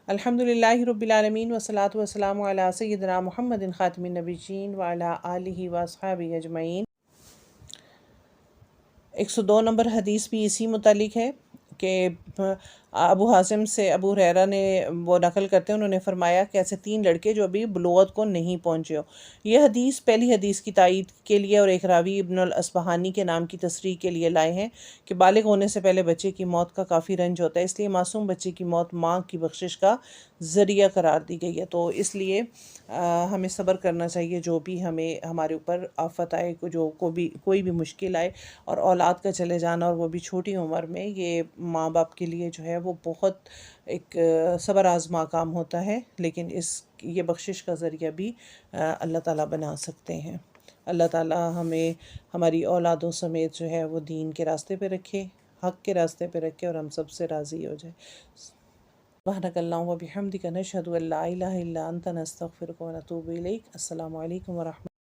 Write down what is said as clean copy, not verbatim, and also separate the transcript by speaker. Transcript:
Speaker 1: الحمدللہ رب العالمین والصلاة والسلام علی سیدنا محمد خاتم النبیین وعلی آلہ واصحابہ اجمعین۔ 102 نمبر حدیث بھی اسی متعلق ہے کہ ابو حازم سے ابو ہریرہ نے وہ نقل کرتے ہیں، انہوں نے فرمایا کہ ایسے 3 لڑکے جو ابھی بلوغت کو نہیں پہنچے ہو۔ یہ حدیث پہلی حدیث کی تائید کے لیے اور ایک راوی ابن الاصبہانی کے نام کی تصریح کے لیے لائے ہیں کہ بالغ ہونے سے پہلے بچے کی موت کا کافی رنج ہوتا ہے، اس لیے معصوم بچے کی موت ماں کی بخشش کا ذریعہ قرار دی گئی ہے۔ تو اس لیے ہمیں صبر کرنا چاہیے، جو بھی ہمارے اوپر آفت آئے، کوئی بھی مشکل آئے، اور اولاد کا چلے جانا اور وہ بھی چھوٹی عمر میں، یہ ماں باپ کے لیے جو ہے وہ بہت ایک صبر آزما کام ہوتا ہے، لیکن یہ بخشش کا ذریعہ بھی اللہ تعالیٰ بنا سکتے ہیں۔ اللہ تعالیٰ ہمیں ہماری اولادوں سمیت جو ہے وہ دین کے راستے پہ رکھے، حق کے راستے پہ رکھے، اور ہم سب سے راضی ہو جائے۔ سبحانک اللہم و بحمدک، نشہد ان لا الہ الا انت، نستغفرک و نتوب الیک۔ السلام علیکم ورحمۃ